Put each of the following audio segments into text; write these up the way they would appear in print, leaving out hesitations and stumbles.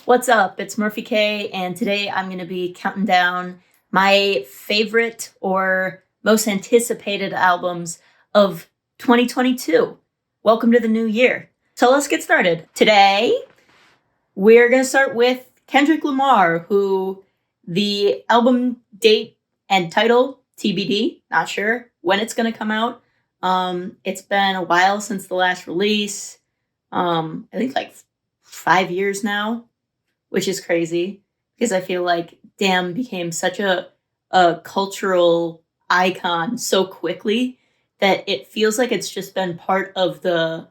What's up? It's Murphy Kaye, and today I'm going to be counting down my favorite or most anticipated albums of 2022. Welcome to the new year. So let's get started. Today, we're going to start with Kendrick Lamar, who the album date and title, TBD, not sure when it's going to come out. It's been a while since the last release. I think like 5 years now, which is crazy because I feel like Damn became such a cultural icon so quickly that it feels like it's just been part of the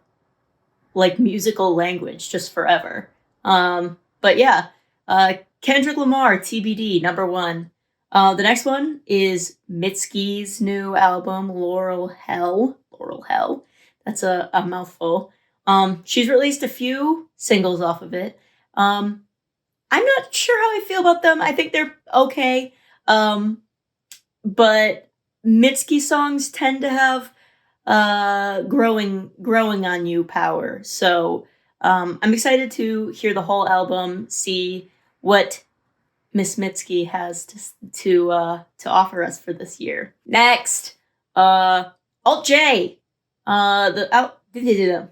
like musical language just forever. But yeah, Kendrick Lamar, TBD, number one. The next one is Mitski's new album, Laurel Hell. Laurel Hell. That's a mouthful. She's released a few singles off of it. I'm not sure how I feel about them. I think they're okay. But Mitski songs tend to have growing on you power. So I'm excited to hear the whole album, see what Miss Mitski has to offer us for this year. Next, AltJ. AltJ.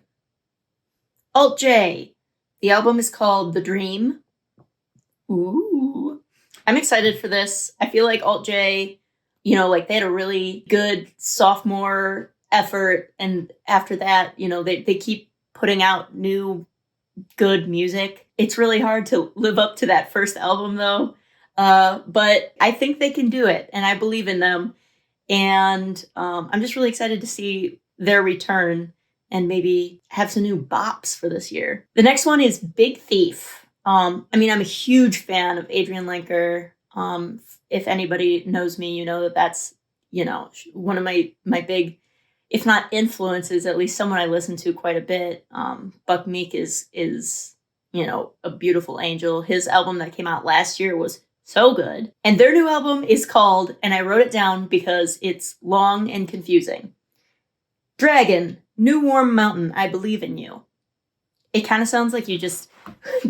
The album is called The Dream. Ooh. I'm excited for this. I feel like AltJ, like they had a really good sophomore effort. And after that, they keep putting out new good music. It's really hard to live up to that first album though. But I think they can do it and I believe in them. And I'm just really excited to see their return and maybe have some new bops for this year. The next one is Big Thief. I'm a huge fan of Adrian Lenker. If anybody knows me, you know that that's, one of my big, if not influences, at least someone I listen to quite a bit. Buck Meek is a beautiful angel. His album that came out last year was so good. And their new album is called, and I wrote it down because it's long and confusing, Dragon, New Warm Mountain, I Believe in You. It kind of sounds like you just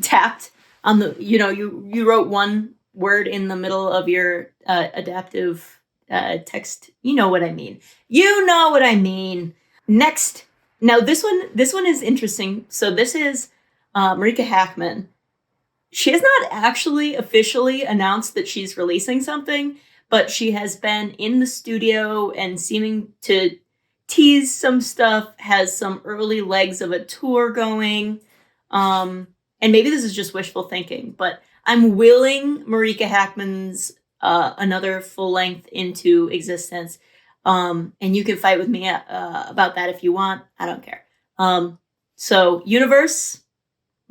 tapped on the, you wrote one word in the middle of your adaptive text. You know what I mean. Next. Now this one is interesting. So this is Marika Hackman. She has not actually officially announced that she's releasing something, but she has been in the studio and seeming to tease some stuff, has some early legs of a tour going. And maybe this is just wishful thinking, but I'm willing Marika Hackman's another full length into existence. And you can fight with me about that if you want. I don't care. So Universe,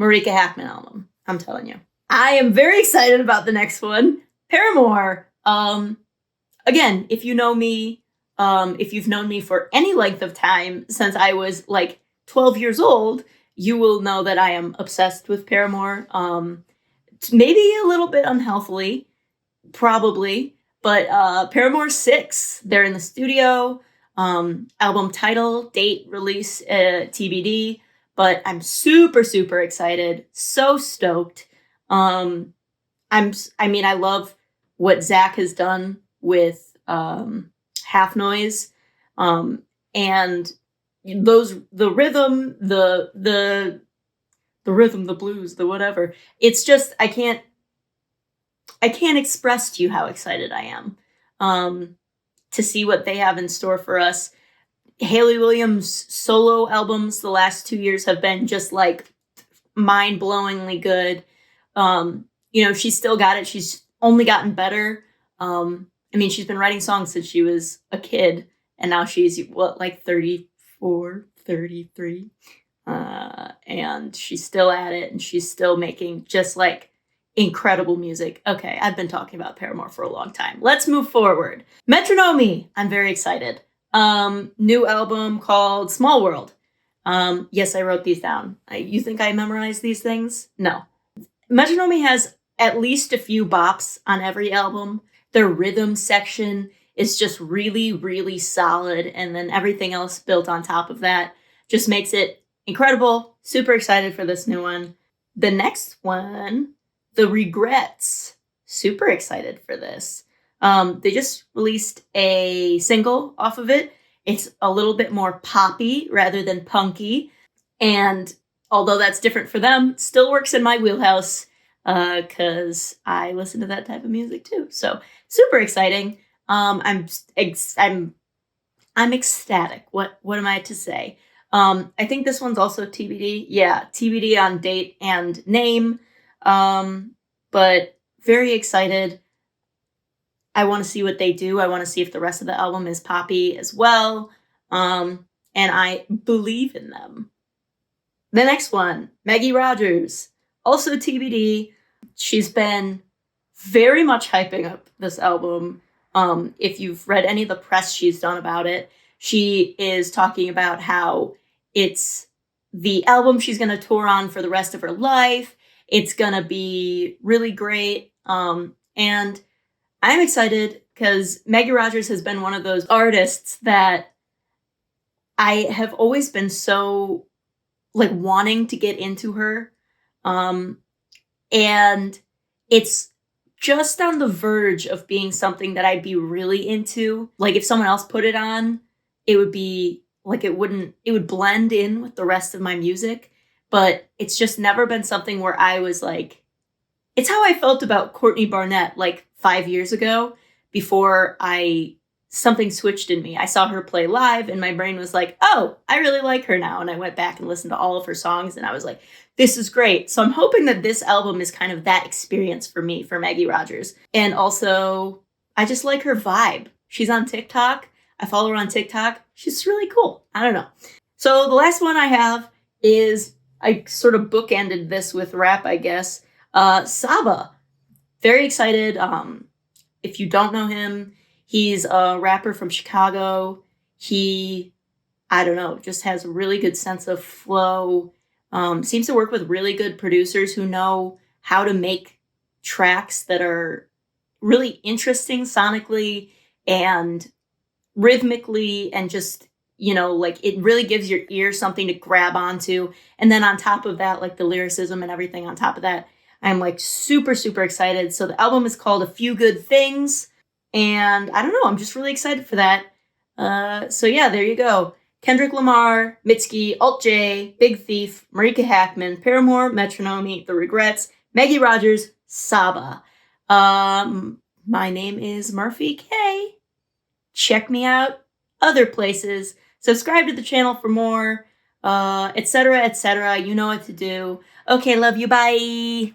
Marika Hackman album. I'm telling you. I am very excited about the next one. Paramore. Again, if you know me, if you've known me for any length of time since I was like 12 years old, you will know that I am obsessed with Paramore. Maybe a little bit unhealthily, probably, but Paramore 6, they're in the studio. Album title, date, release, TBD. But I'm super, super excited. So stoked. I love what Zach has done with Half Noise. And the rhythm, the rhythm, the blues, the whatever. It's just, I can't express to you how excited I am to see what they have in store for us. Hayley Williams' solo albums the last 2 years have been just like mind-blowingly good. She's still got it. She's only gotten better. She's been writing songs since she was a kid, and now she's, 34, 33? And she's still at it, and she's still making just like incredible music. Okay, I've been talking about Paramore for a long time. Let's move forward. Metronomy. I'm very excited. New album called Small World. Yes, I wrote these down. You think I memorized these things? No. Metronomy has at least a few bops on every album. Their rhythm section is just really, really solid. And then everything else built on top of that just makes it incredible. Super excited for this new one. The next one, The Regrets. Super excited for this. They just released a single off of it. It's a little bit more poppy rather than punky. And although that's different for them, still works in my wheelhouse because I listen to that type of music too. So super exciting. I'm ecstatic. What am I to say? I think this one's also TBD. Yeah, TBD on date and name. But very excited. I want to see what they do. I want to see if the rest of the album is poppy as well. And I believe in them. The next one, Maggie Rogers, also TBD. She's been very much hyping up this album. If you've read any of the press she's done about it, she is talking about how it's the album she's going to tour on for the rest of her life. It's going to be really great. And I'm excited because Maggie Rogers has been one of those artists that I have always been so wanting to get into her. And it's just on the verge of being something that I'd be really into. Like if someone else put it on, it would be it would blend in with the rest of my music. But it's just never been something where I was like, it's how I felt about Courtney Barnett 5 years ago before something switched in me. I saw her play live and my brain was like, oh, I really like her now. And I went back and listened to all of her songs and I was like, this is great. So I'm hoping that this album is kind of that experience for me, for Maggie Rogers. And also, I just like her vibe. She's on TikTok. I follow her on TikTok. She's really cool. I don't know. So the last one I have is, I sort of bookended this with rap, I guess. Saba. Very excited. If you don't know him, he's a rapper from Chicago. He, I don't know, just has a really good sense of flow. Seems to work with really good producers who know how to make tracks that are really interesting sonically and rhythmically and just, it really gives your ear something to grab onto. And then on top of that, the lyricism and everything on top of that, I'm super, super excited. So the album is called A Few Good Things. And I don't know, I'm just really excited for that. So yeah, there you go. Kendrick Lamar, Mitski, AltJ, Big Thief, Marika Hackman, Paramore, Metronomy, The Regrets, Maggie Rogers, Saba. My name is Murphy Kaye. Check me out other places. Subscribe to the channel for more, etc., etc. You know what to do. Okay, love you. Bye.